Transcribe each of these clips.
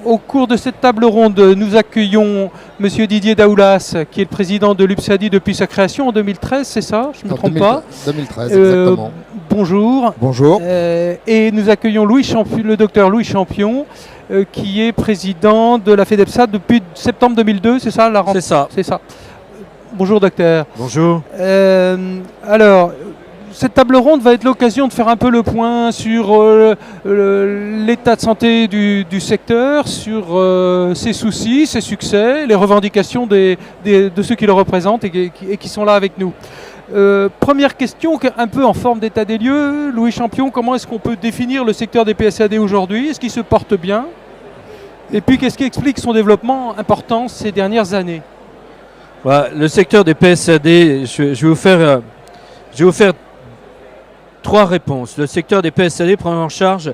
Au cours de cette table ronde, nous accueillons Monsieur Didier Daoulas, qui est le président de l'UPSADI depuis sa création en 2013, c'est ça? Je ne me trompe pas. 2013, exactement. Bonjour. Bonjour. Et nous accueillons le docteur Louis Champion, qui est président de la FEDEPSA depuis septembre 2002, c'est ça? C'est ça. C'est ça. Bonjour docteur. Bonjour. Alors, cette table ronde va être l'occasion de faire un peu le point sur l'état de santé du secteur, sur ses soucis, ses succès, les revendications de ceux qui le représentent et qui sont là avec nous. Première question, un peu en forme d'état des lieux. Louis Champion, comment est-ce qu'on peut définir le secteur des PSAD aujourd'hui? Est-ce qu'il se porte bien? Et puis, qu'est-ce qui explique son développement important ces dernières années? Le secteur des PSAD, je vais vous faire 3 réponses. Le secteur des PSAD prend en charge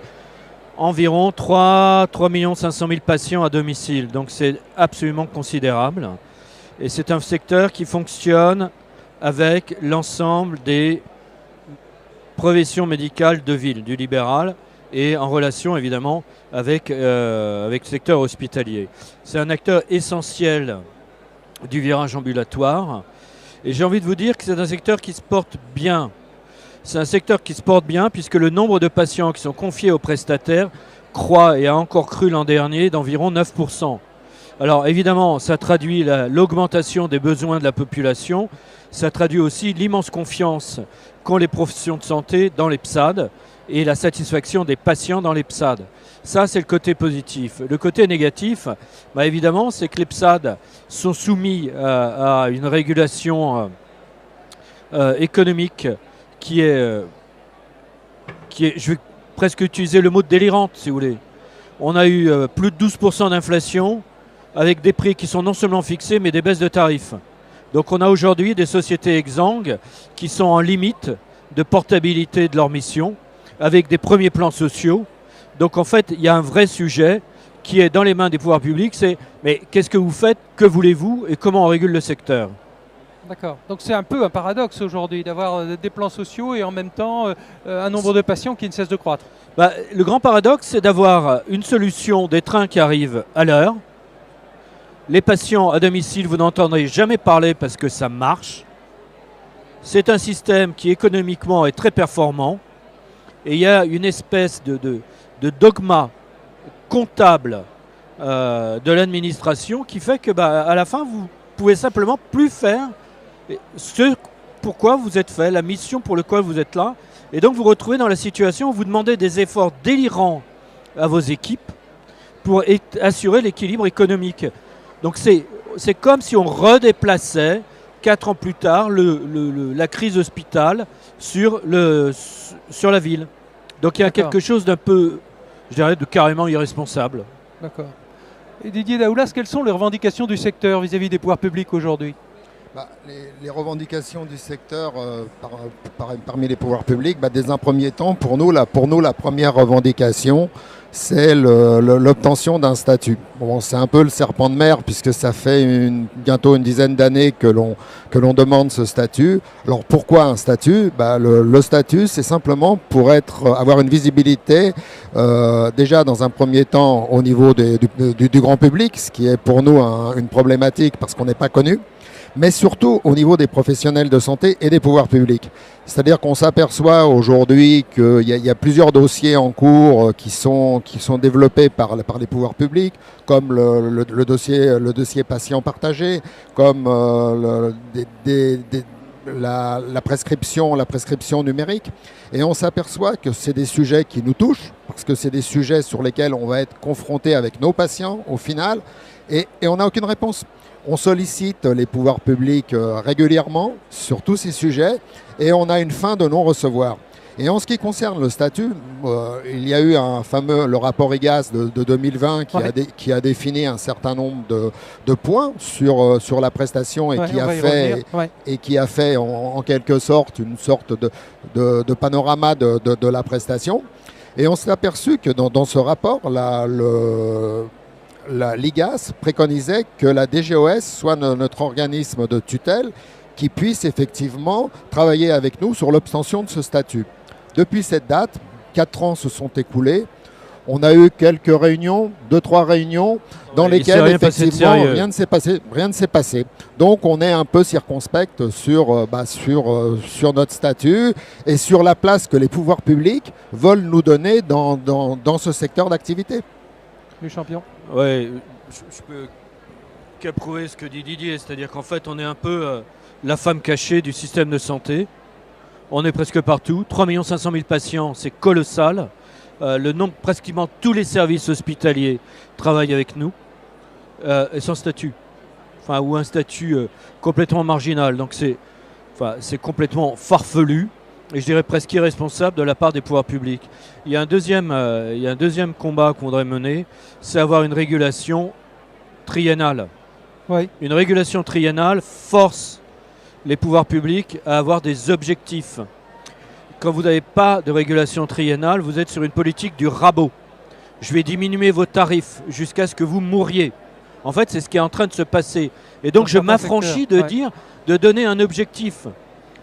environ 3 500 000 patients à domicile. Donc c'est absolument considérable. Et c'est un secteur qui fonctionne avec l'ensemble des professions médicales de ville, du libéral, et en relation évidemment avec le secteur hospitalier. C'est un acteur essentiel du virage ambulatoire. Et j'ai envie de vous dire que c'est un secteur qui se porte bien. C'est un secteur qui se porte bien puisque le nombre de patients qui sont confiés aux prestataires croît et a encore cru l'an dernier d'environ 9%. Alors évidemment, ça traduit l'augmentation des besoins de la population. Ça traduit aussi l'immense confiance qu'ont les professions de santé dans les PSAD et la satisfaction des patients dans les PSAD. Ça, c'est le côté positif. Le côté négatif, évidemment, c'est que les PSAD sont soumis à une régulation économique qui est, je vais presque utiliser le mot délirante, si vous voulez. On a eu plus de 12% d'inflation avec des prix qui sont non seulement fixés, mais des baisses de tarifs. Donc on a aujourd'hui des sociétés exsangues qui sont en limite de portabilité de leur mission, avec des premiers plans sociaux. Donc en fait, il y a un vrai sujet qui est dans les mains des pouvoirs publics, c'est mais qu'est-ce que vous faites, que voulez-vous et comment on régule le secteur? D'accord. Donc c'est un peu un paradoxe aujourd'hui d'avoir des plans sociaux et en même temps un nombre de patients qui ne cesse de croître. Le grand paradoxe, c'est d'avoir une solution des trains qui arrivent à l'heure. Les patients à domicile, vous n'entendrez jamais parler parce que ça marche. C'est un système qui économiquement est très performant. Et il y a une espèce de dogma comptable de l'administration qui fait que à la fin, vous pouvez simplement plus faire ce pourquoi vous êtes fait, la mission pour laquelle vous êtes là. Et donc vous vous retrouvez dans la situation où vous demandez des efforts délirants à vos équipes pour assurer l'équilibre économique. Donc c'est comme si on redéplaçait 4 ans plus tard la crise hospitale sur la ville. Donc il y a quelque chose d'un peu, je dirais, de carrément irresponsable. D'accord. Et Didier Daoulas, quelles sont les revendications du secteur vis-à-vis des pouvoirs publics aujourd'hui? Les revendications du secteur parmi les pouvoirs publics, dès un premier temps, pour nous, la première revendication, c'est l'obtention d'un statut. Bon, c'est un peu le serpent de mer puisque ça fait bientôt une dizaine d'années que l'on demande ce statut. Alors pourquoi un statut? Le statut, c'est simplement pour avoir une visibilité déjà dans un premier temps au niveau du grand public, ce qui est pour nous une problématique parce qu'on n'est pas connu, mais surtout au niveau des professionnels de santé et des pouvoirs publics. C'est-à-dire qu'on s'aperçoit aujourd'hui qu'il y a plusieurs dossiers en cours qui sont développés par les pouvoirs publics, comme le dossier patient partagé, comme la prescription numérique. Et on s'aperçoit que c'est des sujets qui nous touchent, parce que c'est des sujets sur lesquels on va être confronté avec nos patients au final, et on n'a aucune réponse. On sollicite les pouvoirs publics régulièrement sur tous ces sujets et on a une fin de non-recevoir. Et en ce qui concerne le statut, il y a eu le rapport IGAS de 2020 qui a défini un certain nombre de points sur la prestation et qui a fait en quelque sorte une sorte de panorama de la prestation. Et on s'est aperçu que dans ce rapport, l'IGAS préconisait que la DGOS soit notre organisme de tutelle qui puissent effectivement travailler avec nous sur l'obtention de ce statut. Depuis cette date, 4 ans se sont écoulés. On a eu quelques réunions, 2-3 réunions, dans lesquelles effectivement rien ne s'est passé. Donc on est un peu circonspect sur notre statut et sur la place que les pouvoirs publics veulent nous donner dans ce secteur d'activité. Les champions. Oui, je peux qu'approuver ce que dit Didier, c'est-à-dire qu'en fait on est un peu la femme cachée du système de santé. On est presque partout, 3 500 000 patients, c'est colossal. Le nombre, pratiquement tous les services hospitaliers travaillent avec nous, et sans statut, ou un statut complètement marginal. Donc c'est complètement farfelu, et je dirais presque irresponsable de la part des pouvoirs publics. Il y a un deuxième combat qu'on voudrait mener, c'est avoir une régulation triennale. Oui. Une régulation triennale force les pouvoirs publics à avoir des objectifs. Quand vous n'avez pas de régulation triennale, vous êtes sur une politique du rabot. Je vais diminuer vos tarifs jusqu'à ce que vous mouriez. En fait, c'est ce qui est en train de se passer. Et donc, je m'affranchis de donner un objectif.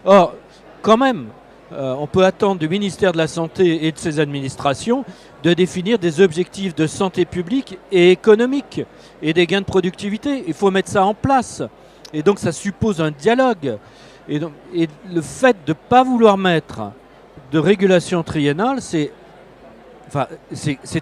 Or, quand même, on peut attendre du ministère de la Santé et de ses administrations de définir des objectifs de santé publique et économique et des gains de productivité. Il faut mettre ça en place. Et donc, ça suppose un dialogue. Et le fait de ne pas vouloir mettre de régulation triennale, c'est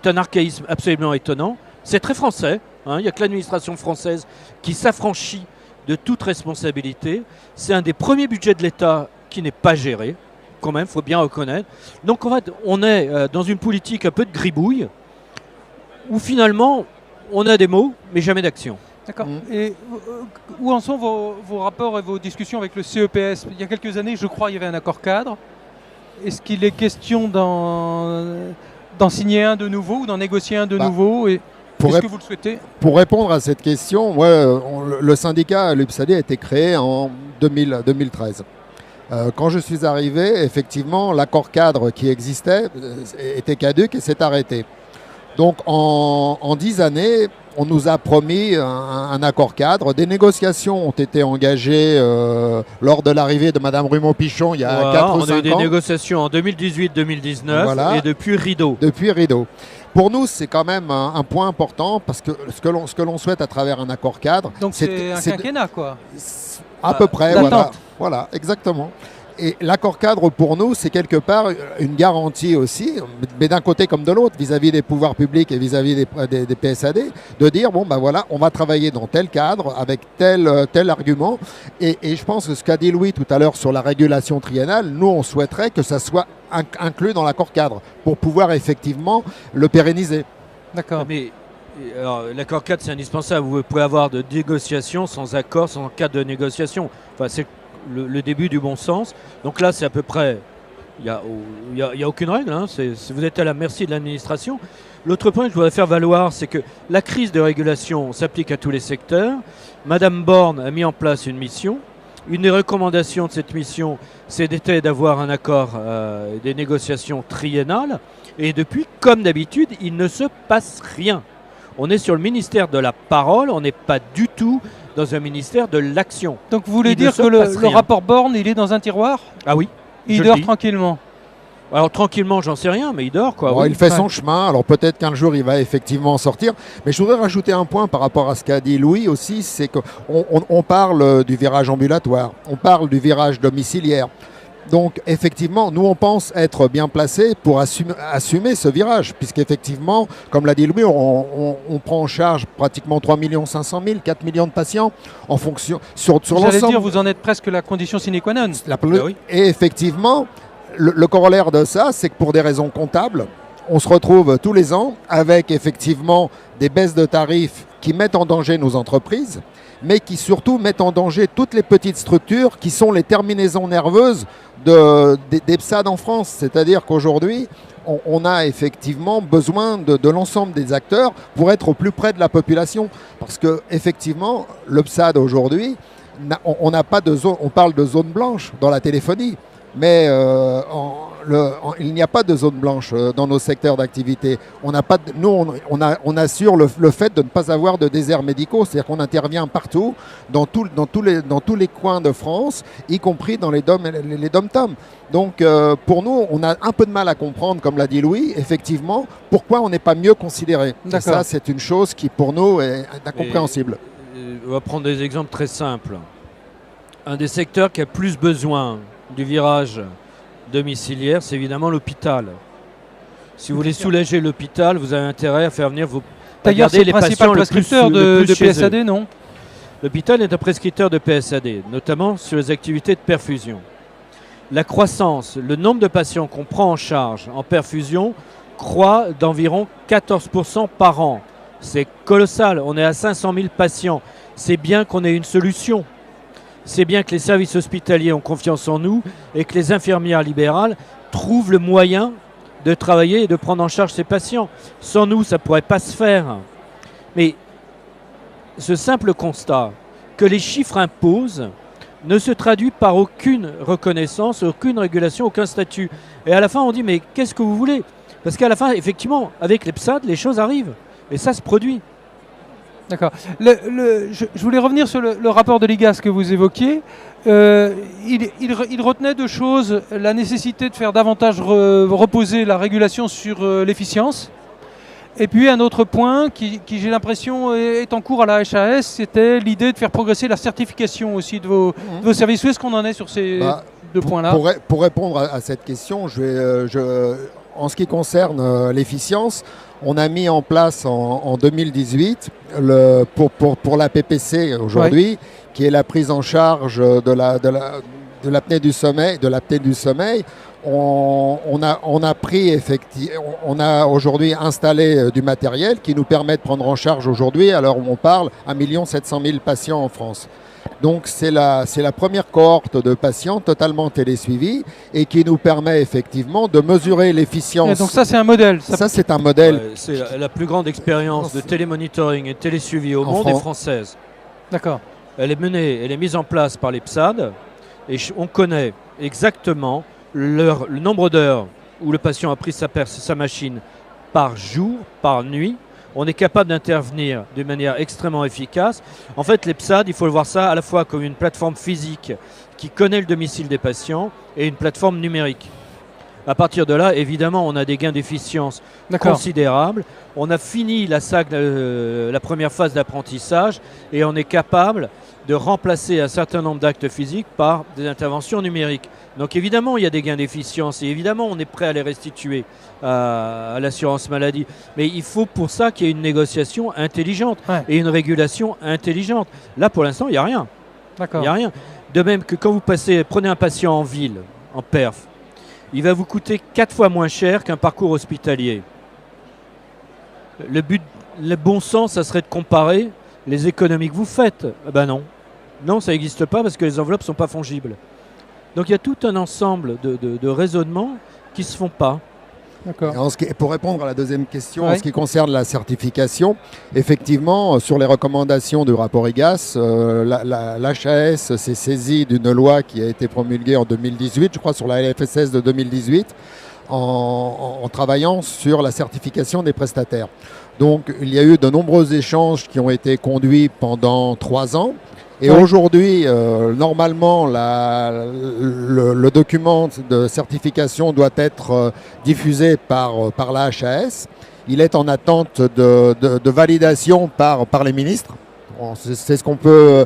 un archaïsme absolument étonnant. C'est très français. Il n'y a que l'administration française qui s'affranchit de toute responsabilité. C'est un des premiers budgets de l'État qui n'est pas géré, quand même, il faut bien reconnaître. Donc en fait, on est dans une politique un peu de gribouille, où finalement, on a des mots, mais jamais d'action. D'accord. Et où en sont vos rapports et vos discussions avec le CEPS? Il y a quelques années, je crois, il y avait un accord cadre. Est-ce qu'il est question d'en signer un de nouveau ou d'en négocier un de nouveau est-ce que vous le souhaitez? Pour répondre à cette question, le syndicat l'UPSAD a été créé en 2013. Quand je suis arrivé, effectivement, l'accord cadre qui existait était caduc et s'est arrêté. Donc en 10 années, on nous a promis un accord cadre. Des négociations ont été engagées lors de l'arrivée de Mme Rumeau-Pichon il y a 4 ou 5 ans. On a eu des négociations en 2018-2019 et depuis rideau. Depuis rideau. Pour nous, c'est quand même un point important parce que ce que l'on souhaite à travers un accord cadre... Donc c'est un quinquennat, quoi. À peu près, voilà, exactement. Et l'accord cadre, pour nous, c'est quelque part une garantie aussi, mais d'un côté comme de l'autre, vis-à-vis des pouvoirs publics et vis-à-vis des PSAD, de dire, on va travailler dans tel cadre, avec tel argument. Et je pense que ce qu'a dit Louis tout à l'heure sur la régulation triennale, nous, on souhaiterait que ça soit inclus dans l'accord cadre, pour pouvoir effectivement le pérenniser. D'accord. Mais l'accord cadre, c'est indispensable. Vous pouvez avoir de négociations sans accord, sans cadre de négociation. C'est le début du bon sens. Donc là, c'est à peu près... Il n'y a aucune règle. Vous êtes à la merci de l'administration. L'autre point que je voudrais faire valoir, c'est que la crise de régulation s'applique à tous les secteurs. Madame Borne a mis en place une mission. Une des recommandations de cette mission, c'était d'avoir un accord, des négociations triennales. Et depuis, comme d'habitude, il ne se passe rien. On est sur le ministère de la parole, on n'est pas du tout dans un ministère de l'action. Donc vous voulez dire que le rapport Borne, il est dans un tiroir? Ah oui. Il dort tranquillement? Alors tranquillement, j'en sais rien, mais il dort, quoi. Il fait son chemin, alors peut-être qu'un jour il va effectivement en sortir. Mais je voudrais rajouter un point par rapport à ce qu'a dit Louis aussi, c'est qu'on parle du virage ambulatoire, on parle du virage domiciliaire. Donc effectivement, nous on pense être bien placés pour assumer ce virage, puisqu'effectivement, comme l'a dit Louis, on prend en charge pratiquement 3 500 000, 4 millions de patients en fonction sur l'ensemble. J'allais dire, vous en êtes presque la condition sine qua non. Et effectivement, le corollaire de ça, c'est que pour des raisons comptables, on se retrouve tous les ans avec effectivement des baisses de tarifs qui mettent en danger nos entreprises, mais qui surtout mettent en danger toutes les petites structures qui sont les terminaisons nerveuses des PSAD en France. C'est-à-dire qu'aujourd'hui, on a effectivement besoin de l'ensemble des acteurs pour être au plus près de la population. Parce qu'effectivement, le PSAD aujourd'hui, on n'a pas de zone, on parle de zone blanche dans la téléphonie, mais il n'y a pas de zone blanche dans nos secteurs d'activité. On assure le fait de ne pas avoir de déserts médicaux, c'est-à-dire qu'on intervient partout, dans tous les coins de France, y compris dans les dom-toms. Donc pour nous, on a un peu de mal à comprendre, comme l'a dit Louis, effectivement, pourquoi on n'est pas mieux considéré. Et ça, c'est une chose qui pour nous est incompréhensible. On va prendre des exemples très simples. Un des secteurs qui a plus besoin du virage domiciliaire, c'est évidemment l'hôpital. Si vous voulez soulager l'hôpital, vous avez intérêt à faire venir vos D'ailleurs, c'est le principal prescripteur de PSAD, non? L'hôpital est un prescripteur de PSAD, notamment sur les activités de perfusion. La croissance, le nombre de patients qu'on prend en charge en perfusion croît d'environ 14% par an. C'est colossal, on est à 500 000 patients. C'est bien qu'on ait une solution. C'est bien que les services hospitaliers ont confiance en nous et que les infirmières libérales trouvent le moyen de travailler et de prendre en charge ces patients. Sans nous, ça ne pourrait pas se faire. Mais ce simple constat que les chiffres imposent ne se traduit par aucune reconnaissance, aucune régulation, aucun statut. Et à la fin, on dit, mais qu'est-ce que vous voulez? Parce qu'à la fin, effectivement, avec les PSAD, les choses arrivent. Et ça se produit. D'accord. Je voulais revenir sur le rapport de l'IGAS que vous évoquiez. Il retenait deux choses. La nécessité de faire davantage reposer la régulation sur l'efficience. Et puis un autre point qui j'ai l'impression est en cours à la HAS, c'était l'idée de faire progresser la certification aussi de vos services. Où est-ce qu'on en est sur ces deux points-là? Pour répondre à cette question, en ce qui concerne l'efficience, on a mis en place en 2018 pour la PPC aujourd'hui, qui est la prise en charge de l'apnée du sommeil. On a aujourd'hui installé du matériel qui nous permet de prendre en charge aujourd'hui, alors on parle, 1 700 000 patients en France. Donc c'est la première cohorte de patients totalement télésuivis et qui nous permet effectivement de mesurer l'efficience. Et donc ça c'est un modèle. Ça c'est un modèle. C'est la plus grande expérience de télémonitoring et de télésuivi au monde est française. D'accord. Elle est mise en place par les PSAD et on connaît exactement le nombre d'heures où le patient a pris sa machine par jour, par nuit. On est capable d'intervenir de manière extrêmement efficace. En fait, les PSAD, il faut le voir ça à la fois comme une plateforme physique qui connaît le domicile des patients et une plateforme numérique. À partir de là, évidemment, on a des gains d'efficience considérables. On a fini la première phase d'apprentissage et on est capable de remplacer un certain nombre d'actes physiques par des interventions numériques. Donc évidemment, il y a des gains d'efficience et évidemment, on est prêt à les restituer à l'assurance maladie. Mais il faut pour ça qu'il y ait une négociation intelligente et une régulation intelligente. Là, pour l'instant, il n'y a rien. Il n'y a rien. De même que quand vous prenez un patient en ville, en perf, il va vous coûter 4 fois moins cher qu'un parcours hospitalier. Le bon sens, ça serait de comparer les économies que vous faites. Ben non. Non, ça n'existe pas parce que les enveloppes ne sont pas fongibles. Donc il y a tout un ensemble de raisonnements qui ne se font pas. Pour répondre à la deuxième question, en ce qui concerne la certification, effectivement, sur les recommandations du rapport IGAS, l'HAS s'est saisie d'une loi qui a été promulguée en 2018, je crois sur la LFSS de 2018, en travaillant sur la certification des prestataires. Donc il y a eu de nombreux échanges qui ont été conduits pendant 3 ans. Et aujourd'hui, normalement, le document de certification doit être diffusé par la HAS. Il est en attente de validation par les ministres. Bon, c'est ce qu'on peut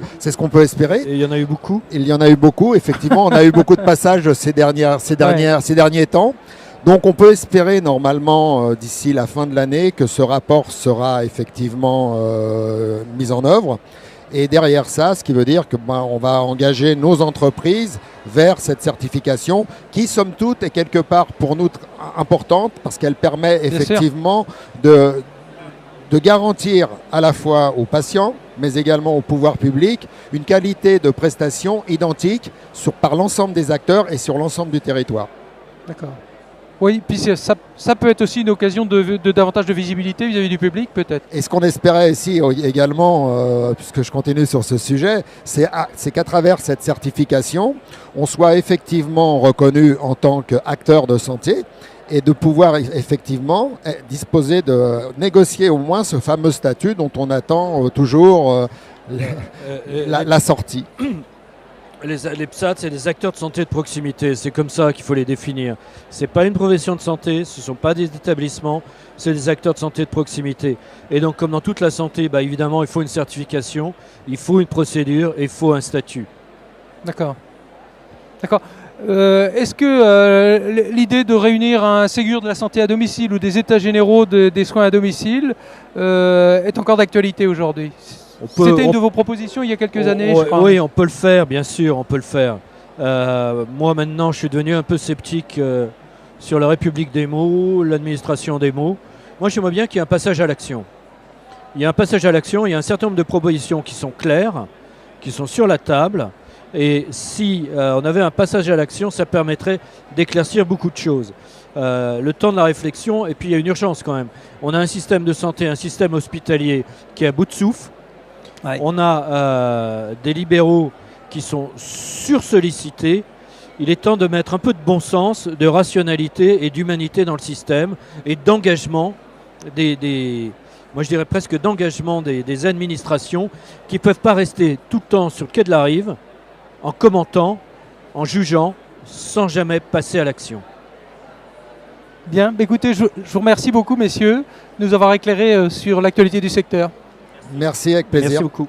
espérer. Et il y en a eu beaucoup. Il y en a eu beaucoup, effectivement. On a eu beaucoup de passages ces derniers temps. Donc on peut espérer normalement d'ici la fin de l'année que ce rapport sera effectivement mis en œuvre. Et derrière ça, ce qui veut dire que on va engager nos entreprises vers cette certification qui, somme toute, est quelque part pour nous importante parce qu'elle permet effectivement de garantir à la fois aux patients, mais également au pouvoir public, une qualité de prestation identique par l'ensemble des acteurs et sur l'ensemble du territoire. D'accord. Oui, puis ça peut être aussi une occasion de davantage de visibilité vis-à-vis du public, peut-être. Et ce qu'on espérait ici également, puisque je continue sur ce sujet, c'est qu'à travers cette certification, on soit effectivement reconnu en tant qu'acteur de santé et de pouvoir effectivement disposer de négocier au moins ce fameux statut dont on attend toujours la sortie. Les PSAT, c'est des acteurs de santé de proximité. C'est comme ça qu'il faut les définir. Ce n'est pas une profession de santé, ce ne sont pas des établissements, c'est des acteurs de santé de proximité. Et donc, comme dans toute la santé, bah, évidemment, il faut une certification, il faut une procédure et il faut un statut. D'accord. D'accord. Est-ce que l'idée de réunir un Ségur de la santé à domicile ou des états généraux des soins à domicile est encore d'actualité aujourd'hui? C'était une de vos propositions il y a quelques années, je crois. Oui, on peut le faire, bien sûr, on peut le faire. Moi, maintenant, je suis devenu un peu sceptique sur la République des mots, l'administration des mots. Moi, j'aimerais bien qu'il y ait un passage à l'action. Il y a un passage à l'action, il y a un certain nombre de propositions qui sont claires, qui sont sur la table. Et si on avait un passage à l'action, ça permettrait d'éclaircir beaucoup de choses. Le temps de la réflexion, et puis il y a une urgence quand même. On a un système de santé, un système hospitalier qui est à bout de souffle. Ouais. On a des libéraux qui sont sursollicités. Il est temps de mettre un peu de bon sens, de rationalité et d'humanité dans le système et d'engagement moi je dirais presque d'engagement des administrations qui ne peuvent pas rester tout le temps sur le quai de la rive en commentant, en jugeant, sans jamais passer à l'action. Bien, écoutez, je vous remercie beaucoup, messieurs, de nous avoir éclairé sur l'actualité du secteur. Merci, avec plaisir. Merci beaucoup.